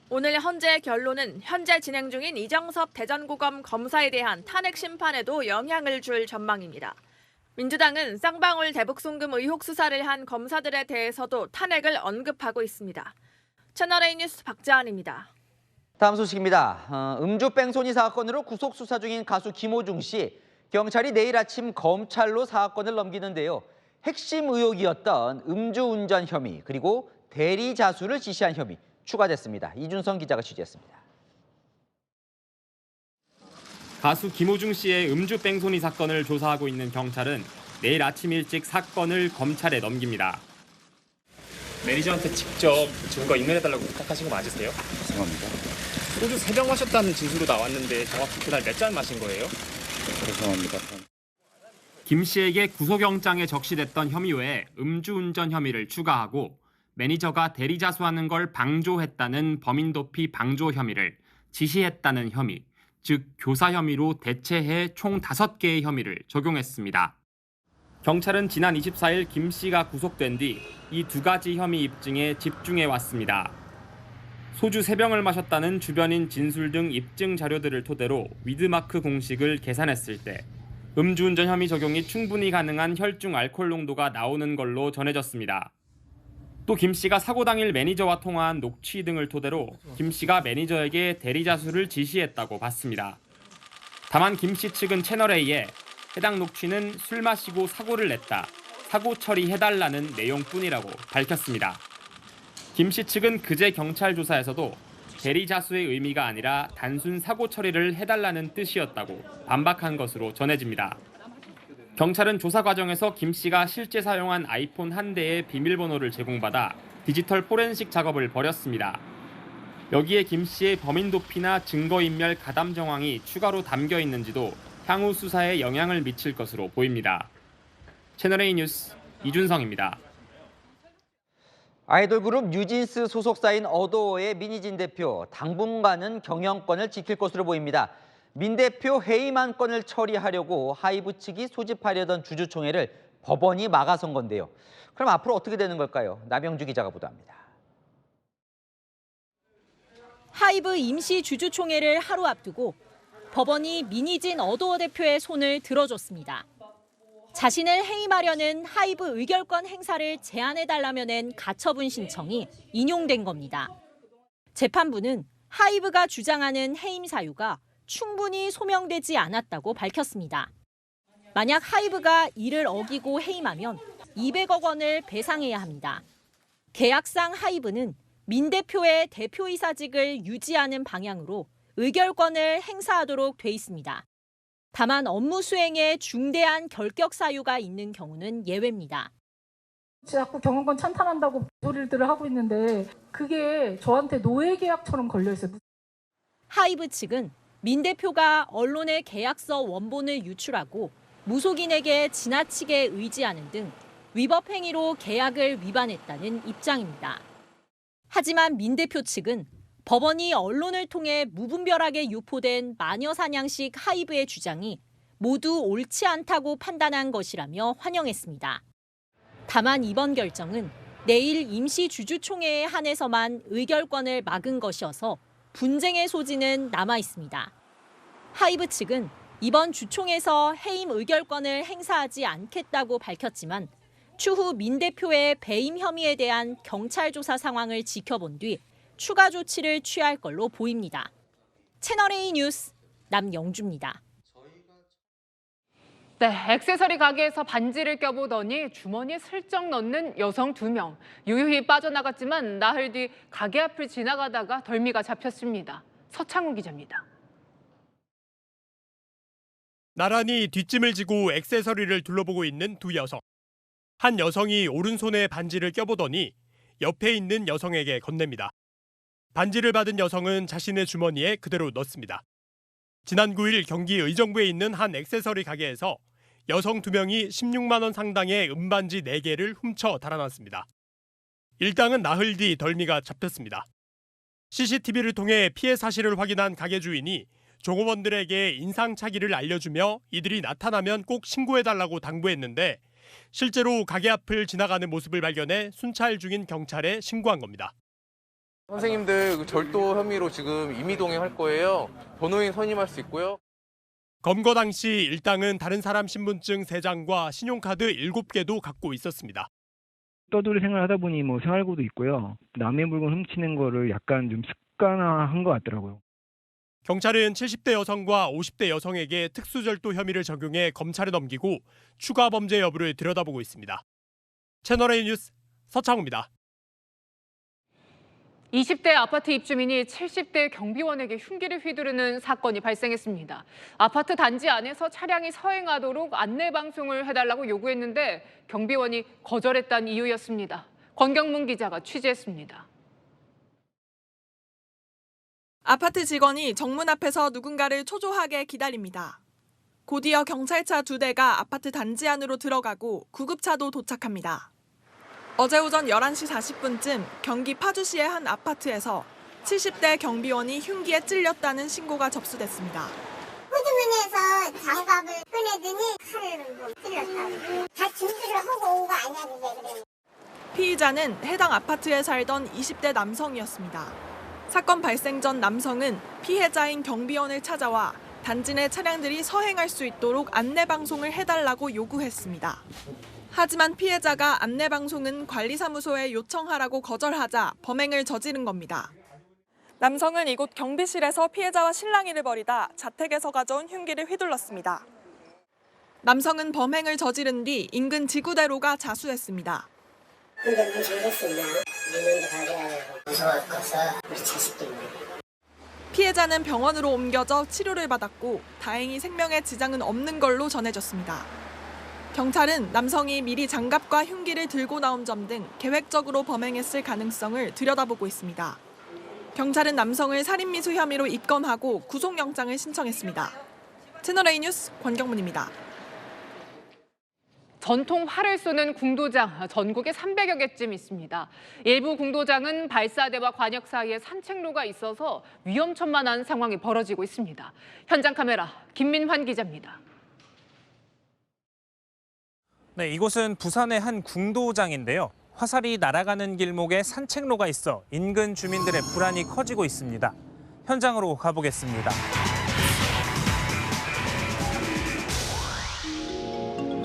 오늘 헌재의 결론은 현재 진행 중인 이정섭 대전고검 검사에 대한 탄핵 심판에도 영향을 줄 전망입니다. 민주당은 쌍방울 대북 송금 의혹 수사를 한 검사들에 대해서도 탄핵을 언급하고 있습니다. 채널A 뉴스 박자한입니다. 다음 소식입니다. 음주 뺑소니 사건으로 구속 수사 중인 가수 김호중 씨. 경찰이 내일 아침 검찰로 사건을 넘기는데요. 핵심 의혹이었던 음주운전 혐의 그리고 대리 자수를 지시한 혐의 추가됐습니다. 이준성 기자가 취재했습니다. 가수 김호중 씨의 음주 뺑소니 사건을 조사하고 있는 경찰은 내일 아침 일찍 사건을 검찰에 넘깁니다. 매니저한테 직접 증거 인멸해달라고 부탁하신 거 맞으세요? 죄송합니다. 소주 3병 마셨다는 진술로 나왔는데 정확히 그날 몇 잔 마신 거예요? 죄송합니다. 김 씨에게 구속영장에 적시됐던 혐의 외에 음주운전 혐의를 추가하고 매니저가 대리자수하는 걸 방조했다는 범인 도피 방조 혐의를 지시했다는 혐의, 즉 교사 혐의로 대체해 총 5개의 혐의를 적용했습니다. 경찰은 지난 24일 김 씨가 구속된 뒤 이 두 가지 혐의 입증에 집중해 왔습니다. 소주 3병을 마셨다는 주변인 진술 등 입증 자료들을 토대로 위드마크 공식을 계산했을 때 음주운전 혐의 적용이 충분히 가능한 혈중 알코올 농도가 나오는 걸로 전해졌습니다. 또 김 씨가 사고 당일 매니저와 통화한 녹취 등을 토대로 김 씨가 매니저에게 대리자수를 지시했다고 봤습니다. 다만 김 씨 측은 채널A에 해당 녹취는 술 마시고 사고를 냈다, 사고 처리해달라는 내용뿐이라고 밝혔습니다. 김 씨 측은 그제 경찰 조사에서도 대리자수의 의미가 아니라 단순 사고 처리를 해달라는 뜻이었다고 반박한 것으로 전해집니다. 경찰은 조사 과정에서 김 씨가 실제 사용한 아이폰 한 대의 비밀번호를 제공받아 디지털 포렌식 작업을 벌였습니다. 여기에 김 씨의 범인 도피나 증거인멸 가담 정황이 추가로 담겨 있는지도 향후 수사에 영향을 미칠 것으로 보입니다. 채널A 뉴스 이준성입니다. 아이돌 그룹 뉴진스 소속사인 어도어의 민희진 대표, 당분간은 경영권을 지킬 것으로 보입니다. 민 대표 해임안 건을 처리하려고 하이브 측이 소집하려던 주주총회를 법원이 막아선 건데요. 그럼 앞으로 어떻게 되는 걸까요? 남영주 기자가 보도합니다. 하이브 임시 주주총회를 하루 앞두고 법원이 민희진 어도어 대표의 손을 들어줬습니다. 자신을 해임하려는 하이브 의결권 행사를 제한해달라며 낸 가처분 신청이 인용된 겁니다. 재판부는 하이브가 주장하는 해임 사유가 충분히 소명되지 않았다고 밝혔습니다. 만약 하이브가 이를 어기고 해임하면 200억 원을 배상해야 합니다. 계약상 하이브는 민 대표의 대표이사직을 유지하는 방향으로 의결권을 행사하도록 돼 있습니다. 다만 업무 수행에 중대한 결격 사유가 있는 경우는 예외입니다. 자꾸 경영권 찬탄한다고 소리들을 하고 있는데 그게 저한테 노예 계약처럼 걸려 있어요. 하이브 측은 민 대표가 언론에 계약서 원본을 유출하고 무속인에게 지나치게 의지하는 등 위법 행위로 계약을 위반했다는 입장입니다. 하지만 민 대표 측은 법원이 언론을 통해 무분별하게 유포된 마녀 사냥식 하이브의 주장이 모두 옳지 않다고 판단한 것이라며 환영했습니다. 다만 이번 결정은 내일 임시 주주총회에 한해서만 의결권을 막은 것이어서 분쟁의 소지는 남아 있습니다. 하이브 측은 이번 주총에서 해임 의결권을 행사하지 않겠다고 밝혔지만 추후 민 대표의 배임 혐의에 대한 경찰 조사 상황을 지켜본 뒤 추가 조치를 취할 걸로 보입니다. 채널A 뉴스 남영주입니다. 네, 액세서리 가게에서 반지를 껴보더니 주머니에 슬쩍 넣는 여성 2명. 유유히 빠져나갔지만 나흘 뒤 가게 앞을 지나가다가 덜미가 잡혔습니다. 서창우 기자입니다. 나란히 뒷짐을 지고 액세서리를 둘러보고 있는 두 여성. 한 여성이 오른손에 반지를 껴보더니 옆에 있는 여성에게 건넵니다. 반지를 받은 여성은 자신의 주머니에 그대로 넣습니다. 지난 9일 경기 의정부에 있는 한 액세서리 가게에서 여성 2명이 16만 원 상당의 은반지 4개를 훔쳐 달아났습니다. 일당은 나흘 뒤 덜미가 잡혔습니다. CCTV를 통해 피해 사실을 확인한 가게 주인이 종업원들에게 인상착의를 알려주며 이들이 나타나면 꼭 신고해달라고 당부했는데 실제로 가게 앞을 지나가는 모습을 발견해 순찰 중인 경찰에 신고한 겁니다. 선생님들 절도 혐의로 지금 임의동행할 거예요. 변호인 선임할 수 있고요. 검거 당시 일당은 다른 사람 신분증 3장과 신용카드 7개도 갖고 있었습니다. 떠돌이 생활을 하다 보니 생활고도 있고요. 남의 물건 훔치는 거를 약간 좀 습관화한 것 같더라고요. 경찰은 70대 여성과 50대 여성에게 특수절도 혐의를 적용해 검찰에 넘기고 추가 범죄 여부를 들여다보고 있습니다. 채널A 뉴스 서창우입니다. 20대 아파트 입주민이 70대 경비원에게 흉기를 휘두르는 사건이 발생했습니다. 아파트 단지 안에서 차량이 서행하도록 안내 방송을 해달라고 요구했는데 경비원이 거절했다는 이유였습니다. 권경문 기자가 취재했습니다. 아파트 직원이 정문 앞에서 누군가를 초조하게 기다립니다. 곧이어 경찰차 2대가 아파트 단지 안으로 들어가고 구급차도 도착합니다. 어제 오전 11시 40분쯤 경기 파주시의 한 아파트에서 70대 경비원이 흉기에 찔렸다는 신고가 접수됐습니다. 현장에서 장갑을 꺼내더니 칼을 찔렀다고. 다 준비를 하고 온 거 아니야 그래. 피의자는 해당 아파트에 살던 20대 남성이었습니다. 사건 발생 전 남성은 피해자인 경비원을 찾아와 단지 내 차량들이 서행할 수 있도록 안내방송을 해달라고 요구했습니다. 하지만 피해자가 안내방송은 관리사무소에 요청하라고 거절하자 범행을 저지른 겁니다. 남성은 이곳 경비실에서 피해자와 실랑이를 벌이다 자택에서 가져온 흉기를 휘둘렀습니다. 남성은 범행을 저지른 뒤 인근 지구대로가 자수했습니다. 근데 문 잠겼습니다. 민원도 가져야 되고 무서워서 우리 자식들이. 피해자는 병원으로 옮겨져 치료를 받았고 다행히 생명에 지장은 없는 걸로 전해졌습니다. 경찰은 남성이 미리 장갑과 흉기를 들고 나온 점 등 계획적으로 범행했을 가능성을 들여다보고 있습니다. 경찰은 남성을 살인미수 혐의로 입건하고 구속영장을 신청했습니다. 채널A 뉴스 권경문입니다. 전통 활을 쏘는 궁도장, 전국에 300여 개쯤 있습니다. 일부 궁도장은 발사대와 관역 사이에 산책로가 있어서 위험천만한 상황이 벌어지고 있습니다. 현장 카메라 김민환 기자입니다. 네, 이곳은 부산의 한 궁도장인데요. 화살이 날아가는 길목에 산책로가 있어 인근 주민들의 불안이 커지고 있습니다. 현장으로 가보겠습니다.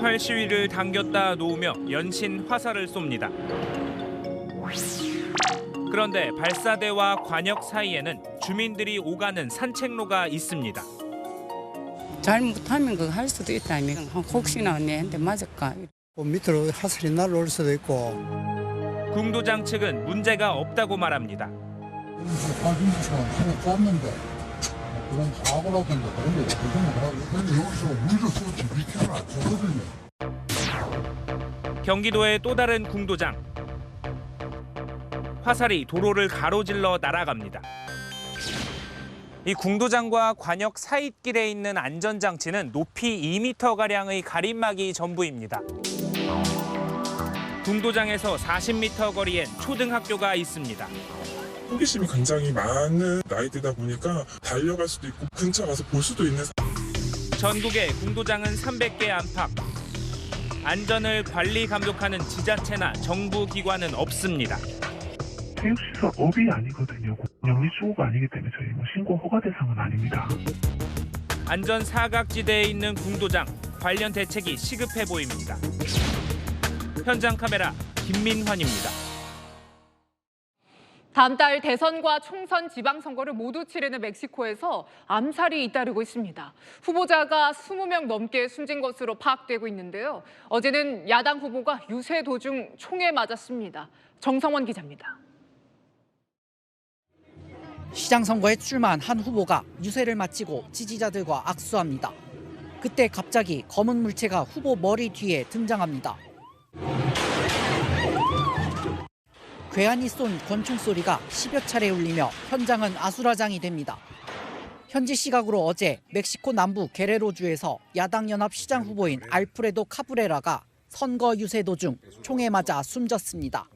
활 시위를 당겼다 놓으며 연신 화살을 쏩니다. 그런데 발사대와 관역 사이에는 주민들이 오가는 산책로가 있습니다. 잘못하면 그거 할 수도 있다. 혹시나 내한테 맞을까. 밑으로 화살이 날아올 수도 있고. 궁도장 측은 문제가 없다고 말합니다. 하나 쐈는데 그런 사고라든가 그런 게 없거든요. 여기서 물도 쏘지 밑에는 안 쏘거든요. 경기도의 또 다른 궁도장. 화살이 도로를 가로질러 날아갑니다. 이 궁도장과 관역 사이길에 있는 안전장치는 높이 2m가량의 가림막이 전부입니다. 궁도장에서 40m 거리엔 초등학교가 있습니다. 호기심이 굉장히 많은 나이대다 보니까 달려갈 수도 있고 근처 가서 볼 수도 있는. 전국의 궁도장은 300개 안팎. 안전을 관리 감독하는 지자체나 정부 기관은 없습니다. 체육시설업이 아니거든요. 영리주호가 아니기 때문에 저희 신고 허가 대상은 아닙니다. 안전 사각지대에 있는 궁도장, 관련 대책이 시급해 보입니다. 현장 카메라 김민환입니다. 다음 달 대선과 총선 지방선거를 모두 치르는 멕시코에서 암살이 잇따르고 있습니다. 후보자가 20명 넘게 숨진 것으로 파악되고 있는데요. 어제는 야당 후보가 유세 도중 총에 맞았습니다. 정성원 기자입니다. 시장 선거에 출마한 한 후보가 유세를 마치고 지지자들과 악수합니다. 그때 갑자기 검은 물체가 후보 머리 뒤에 등장합니다. 괴한이 쏜 권총 소리가 10여 차례 울리며 현장은 아수라장이 됩니다. 현지 시각으로 어제 멕시코 남부 게레로주에서 야당연합 시장 후보인 알프레도 카브레라가 선거 유세 도중 총에 맞아 숨졌습니다.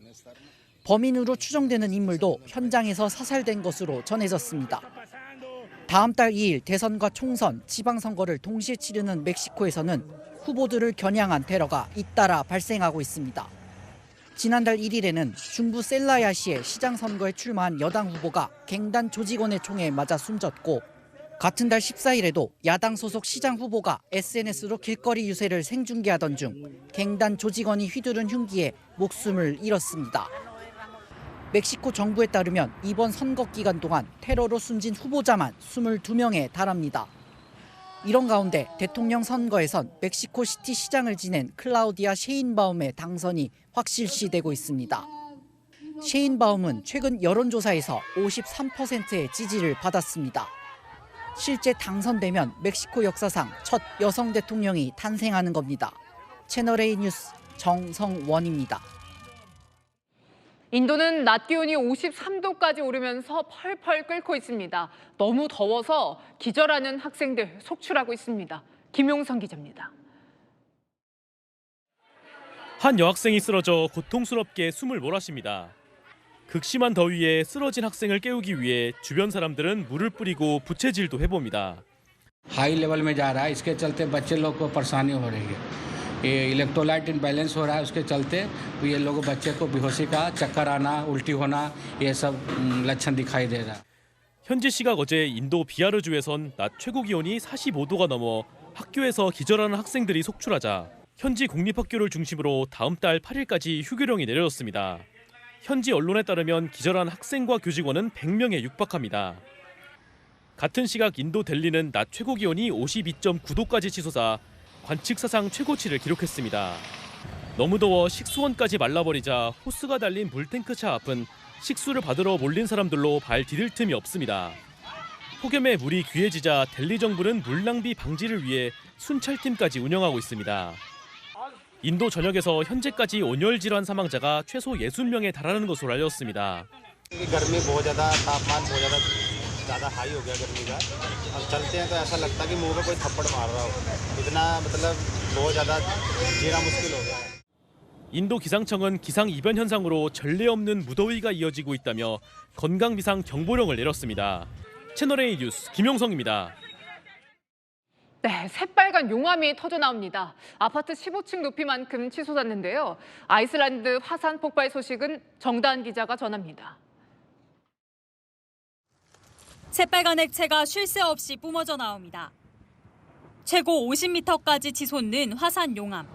범인으로 추정되는 인물도 현장에서 사살된 것으로 전해졌습니다. 다음 달 2일 대선과 총선, 지방선거를 동시에 치르는 멕시코에서는 후보들을 겨냥한 테러가 잇따라 발생하고 있습니다. 지난달 1일에는 중부 셀라야시의 시장 선거에 출마한 여당 후보가 갱단 조직원의 총에 맞아 숨졌고 같은 달 14일에도 야당 소속 시장 후보가 SNS로 길거리 유세를 생중계하던 중 갱단 조직원이 휘두른 흉기에 목숨을 잃었습니다. 멕시코 정부에 따르면 이번 선거 기간 동안 테러로 숨진 후보자만 22명에 달합니다. 이런 가운데 대통령 선거에선 멕시코 시티 시장을 지낸 클라우디아 셰인바움의 당선이 확실시되고 있습니다. 셰인바움은 최근 여론조사에서 53%의 지지를 받았습니다. 실제 당선되면 멕시코 역사상 첫 여성 대통령이 탄생하는 겁니다. 채널A 뉴스 정성원입니다. 인도는 낮 기온이 53도까지 오르면서 펄펄 끓고 있습니다. 너무 더워서 기절하는 학생들 속출하고 있습니다. 김용선 기자입니다. 한 여학생이 쓰러져 고통스럽게 숨을 몰아쉽니다. 극심한 더위에 쓰러진 학생을 깨우기 위해 주변 사람들은 물을 뿌리고 부채질도 해봅니다. High level में जा रहा है, इसके चलते बच्चे लोग को परेशानी हो रही है। ये इलेक्ट्रोलाइट इम्बैलेंस हो रहा है, उसके चलते ये लोग बच्चे को बेहोशी का, चक्कर आना, उल्टी होना ये सब लक्षण दिखाई दे रहा है। 현지 시각 어제 인도 비하르주에선 낮 최고 기온이 45도가 넘어 학교에서 기절하는 학생들이 속출하자 현지 공립학교를 중심으로 다음 달 8일까지 휴교령이 내려졌습니다. 현지 언론에 따르면 기절한 학생과 교직원은 100명에 육박합니다. 같은 시각 인도 델리는 낮 최고 기온이 52.9도까지 치솟아 관측 사상 최고치를 기록했습니다. 너무 더워 식수원까지 말라버리자 호스가 달린 물탱크차 앞은 식수를 받으러 몰린 사람들로 발 디딜 틈이 없습니다. 폭염에 물이 귀해지자 델리 정부는 물 낭비 방지를 위해 순찰팀까지 운영하고 있습니다. 인도 전역에서 현재까지 온열 질환 사망자가 최소 60명에 달하는 것으로 알렸습니다. ज़्यादा हाई हो गया गर्मी का अब चलते हैं तो ऐसा लगता है कि मुंह पे कोई थप्पड़ मार रहा हो इतना मतलब बहुत ज़्यादा जीना मुश्किल हो गया है. 인도 기상청은 기상 이변 현상으로 전례 없는 무더위가 이어지고 있다며 건강 비상 경보령을 내렸습니다. 채널A 뉴스 김용성입니다. 네, 새빨간 용암이 터져 나옵니다. 아파트 15층 높이만큼 치솟았는데요. 아이슬란드 화산 폭발 소식은 정다은 기자가 전합니다. 새빨간 액체가 쉴 새 없이 뿜어져 나옵니다. 최고 50m까지 치솟는 화산 용암.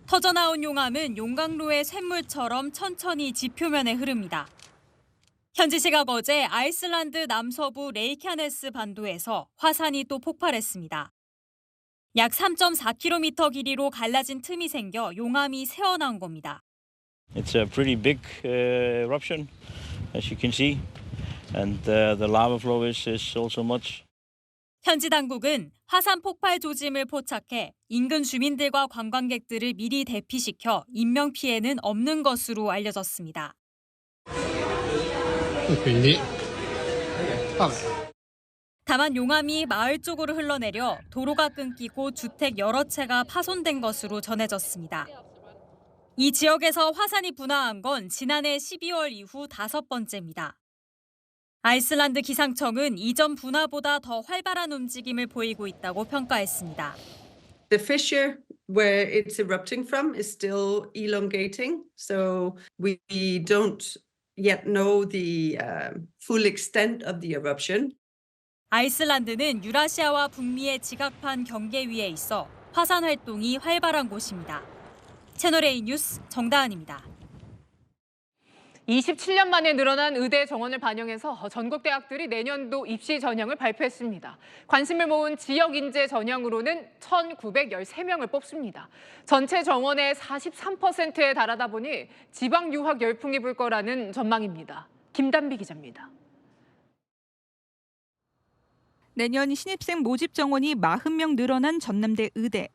터져나온 용암은 용광로의 쇳물처럼 천천히 지표면에 흐릅니다. 현지 시각 어제 아이슬란드 남서부 레이캬네스 반도에서 화산이 또 폭발했습니다. 약 3.4km 길이로 갈라진 틈이 생겨 용암이 새어나온 겁니다. It's a pretty big eruption, as you can see. And the lava flow is also much. 현지 당국은 화산 폭발 조짐을 포착해 인근 주민들과 관광객들을 미리 대피시켜 인명 피해는 없는 것으로 알려졌습니다. 다만 용암이 마을 쪽으로 흘러내려 도로가 끊기고 주택 여러 채가 파손된 것으로 전해졌습니다. 이 지역에서 화산이 분화한 건 지난해 12월 이후 5번째입니다. 아이슬란드 기상청은 이전 분화보다 더 활발한 움직임을 보이고 있다고 평가했습니다. The fissure where it's erupting from is still elongating, so we don't yet know the full extent of the eruption. 아이슬란드는 유라시아와 북미의 지각판 경계 위에 있어 화산 활동이 활발한 곳입니다. 채널A 뉴스 정다은입니다. 27년 만에 늘어난 의대 정원을 반영해서 전국 대학들이 내년도 입시 전형을 발표했습니다. 관심을 모은 지역 인재 전형으로는 1,913명을 뽑습니다. 전체 정원의 43%에 달하다 보니 지방 유학 열풍이 불 거라는 전망입니다. 김단비 기자입니다. 내년 신입생 모집 정원이 40명 늘어난 전남대 의대.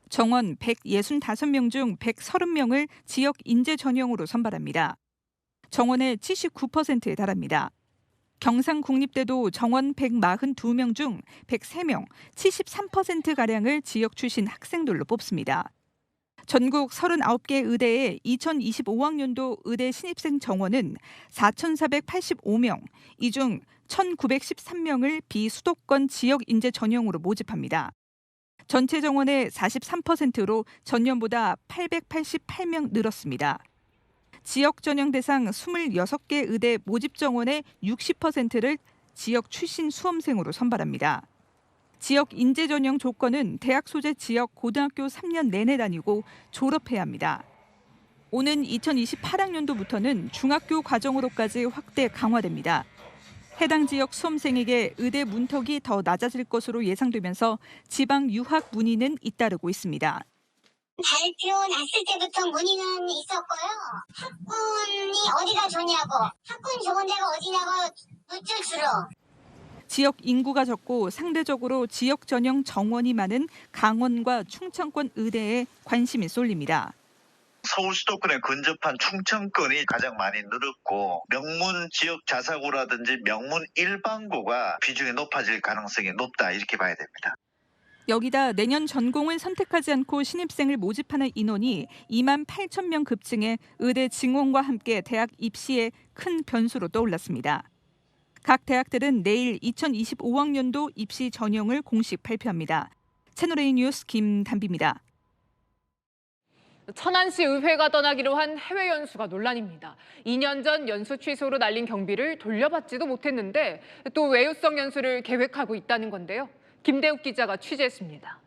정원 165명 중 130명을 지역 인재 전형으로 선발합니다. 정원의 79%에 달합니다. 경상국립대도 정원 142명 중 103명, 73%가량을 지역 출신 학생들로 뽑습니다. 전국 39개 의대의 2025학년도 의대 신입생 정원은 4,485명, 이 중 1,913명을 비수도권 지역 인재 전형으로 모집합니다. 전체 정원의 43%로 전년보다 888명 늘었습니다. 지역 전형 대상 26개 의대 모집 정원의 60%를 지역 출신 수험생으로 선발합니다. 지역 인재 전형 조건은 대학 소재 지역 고등학교 3년 내내 다니고 졸업해야 합니다. 오는 2028학년도부터는 중학교 과정으로까지 확대 강화됩니다. 해당 지역 수험생에게 의대 문턱이 더 낮아질 것으로 예상되면서 지방 유학 문의는 잇따르고 있습니다. 발표 났을 때부터 문의는 있었고요. 학군이 어디가 좋냐고, 학군 좋은 데가 어디냐고 묻죠, 주로. 지역 인구가 적고 상대적으로 지역 전형 정원이 많은 강원과 충청권 의대에 관심이 쏠립니다. 서울 수도권에 근접한 충청권이 가장 많이 늘었고 명문 지역 자사고라든지 명문 일반고가 비중이 높아질 가능성이 높다 이렇게 봐야 됩니다. 여기다 내년 전공을 선택하지 않고 신입생을 모집하는 인원이 2만 8천 명 급증해 의대 증원과 함께 대학 입시에 큰 변수로 떠올랐습니다. 각 대학들은 내일 2025학년도 입시 전형을 공식 발표합니다. 채널A 뉴스 김단비입니다. 천안시 의회가 떠나기로 한 해외 연수가 논란입니다. 2년 전 연수 취소로 날린 경비를 돌려받지도 못했는데 또 외유성 연수를 계획하고 있다는 건데요. 김대욱 기자가 취재했습니다.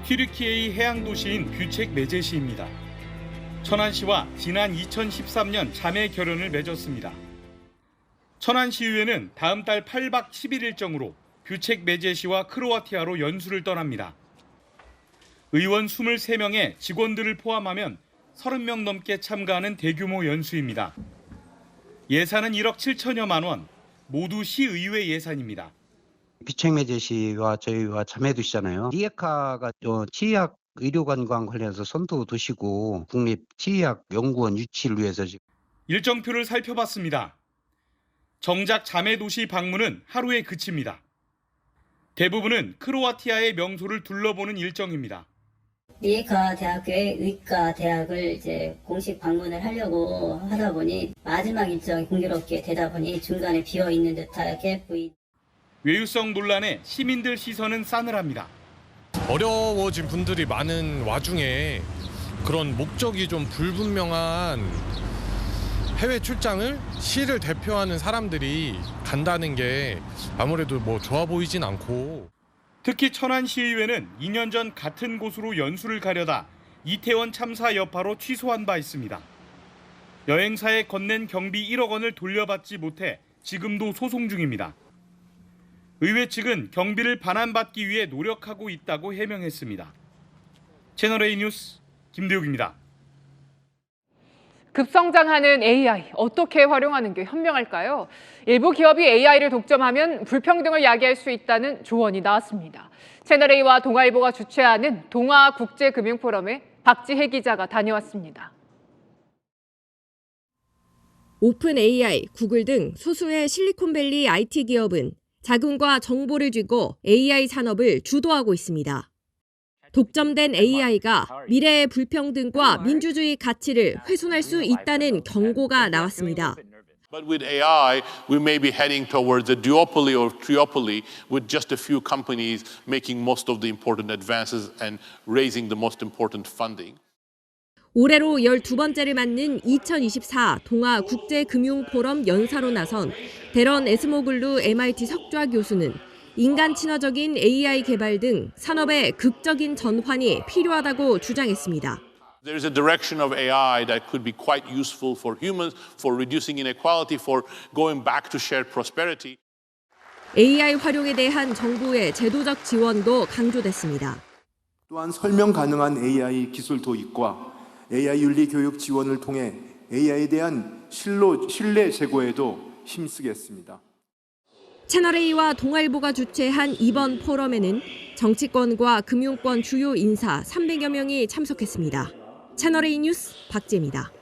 튀르키예의 해양 도시인 뷰책 메제시입니다. 천안시와 지난 2013년 자매 결연을 맺었습니다. 천안시의회는 다음 달 8박 10일 일정으로 뷰책 메제시와 크로아티아로 연수를 떠납니다. 의원 23명의 직원들을 포함하면 30명 넘게 참가하는 대규모 연수입니다. 예산은 1억 7천여만 원, 모두 시의회 예산입니다. 뷰책 메제시와 저희와 자매도시잖아요. 리에카가 치의학 의료관광 관련해서 선도 도시고 국립치의학연구원 유치를 위해서 지금 일정표를 살펴봤습니다. 정작 자매도시 방문은 하루에 그칩니다. 대부분은 크로아티아의 명소를 둘러보는 일정입니다. 리에카 대학교의 의과 대학을 이제 공식 방문을 하려고 하다 보니 마지막 일정이 공교롭게 되다 보니 중간에 비어 있는 듯하게 보인. 외유성 논란에 시민들 시선은 싸늘합니다. 어려워진 분들이 많은 와중에 그런 목적이 좀 불분명한 해외 출장을 시를 대표하는 사람들이 간다는 게 아무래도 뭐 좋아 보이진 않고. 특히 천안시의회는 2년 전 같은 곳으로 연수를 가려다 이태원 참사 여파로 취소한 바 있습니다. 여행사에 건넨 경비 1억 원을 돌려받지 못해 지금도 소송 중입니다. 의회 측은 경비를 반환받기 위해 노력하고 있다고 해명했습니다. 채널A 뉴스 김대욱입니다. 급성장하는 AI, 어떻게 활용하는 게 현명할까요? 일부 기업이 AI를 독점하면 불평등을 야기할 수 있다는 조언이 나왔습니다. 채널A와 동아일보가 주최하는 동아국제금융포럼에 박지혜 기자가 다녀왔습니다. 오픈 AI, 구글 등 소수의 실리콘밸리 IT 기업은 자금과 정보를 쥐고 AI 산업을 주도하고 있습니다. 독점된 AI가 미래의 불평등과 민주주의 가치를 훼손할 수 있다는 경고가 나왔습니다. But with AI, we may be heading towards a duopoly or triopoly with just a few companies making most of the important advances and raising the most important funding. 올해로 12번째를 맞는 2024 동아국제금융포럼 연사로 나선 데런 에스모글루 MIT 석좌 교수는 인간 친화적인 AI 개발 등 산업의 극적인 전환이 필요하다고 주장했습니다. There is a direction of AI that could be quite useful for humans, for reducing inequality, for going back to shared prosperity. AI 활용에 대한 정부의 제도적 지원도 강조됐습니다. 또한 설명 가능한 AI 기술 도입과 AI 윤리 교육 지원을 통해 AI에 대한 신뢰 제고에도 힘쓰겠습니다. 채널A와 동아일보가 주최한 이번 포럼에는 정치권과 금융권 주요 인사 300여 명이 참석했습니다. 채널A 뉴스 박지혜입니다.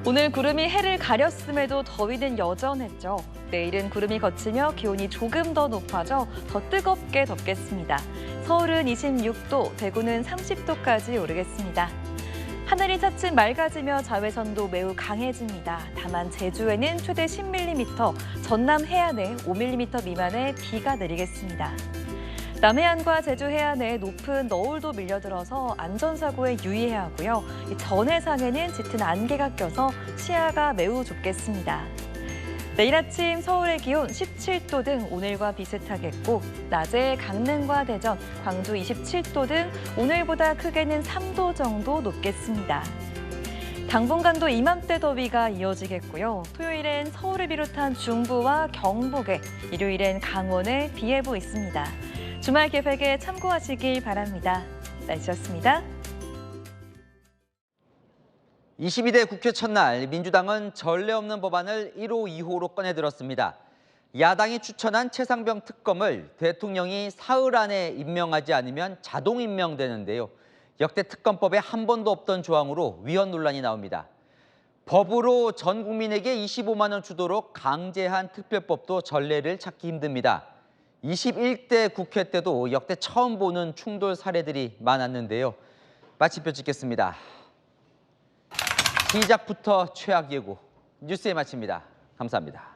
오늘 구름이 해를 가렸음에도 더위는 여전했죠. 내일은 구름이 걷히며 기온이 조금 더 높아져 더 뜨겁게 덥겠습니다. 서울은 26도, 대구는 30도까지 오르겠습니다. 하늘이 차츰 맑아지며 자외선도 매우 강해집니다. 다만 제주에는 최대 10mm, 전남 해안에 5mm 미만의 비가 내리겠습니다. 남해안과 제주 해안에 높은 너울도 밀려들어서 안전사고에 유의해야 하고요. 전해상에는 짙은 안개가 껴서 시야가 매우 좁겠습니다. 내일 아침 서울의 기온 17도 등 오늘과 비슷하겠고 낮에 강릉과 대전, 광주 27도 등 오늘보다 크게는 3도 정도 높겠습니다. 당분간도 이맘때 더위가 이어지겠고요. 토요일엔 서울을 비롯한 중부와 경북에, 일요일엔 강원에 비 예보 있습니다. 주말 계획에 참고하시길 바랍니다. 날씨였습니다. 22대 국회 첫날 민주당은 전례 없는 법안을 1호, 2호로 꺼내들었습니다. 야당이 추천한 최상병 특검을 대통령이 사흘 안에 임명하지 않으면 자동 임명되는데요. 역대 특검법에 한 번도 없던 조항으로 위헌 논란이 나옵니다. 법으로 전 국민에게 25만 원 주도록 강제한 특별법도 전례를 찾기 힘듭니다. 21대 국회 때도 역대 처음 보는 충돌 사례들이 많았는데요. 마침표 찍겠습니다. 시작부터 최악 예고 뉴스에 마칩니다. 감사합니다.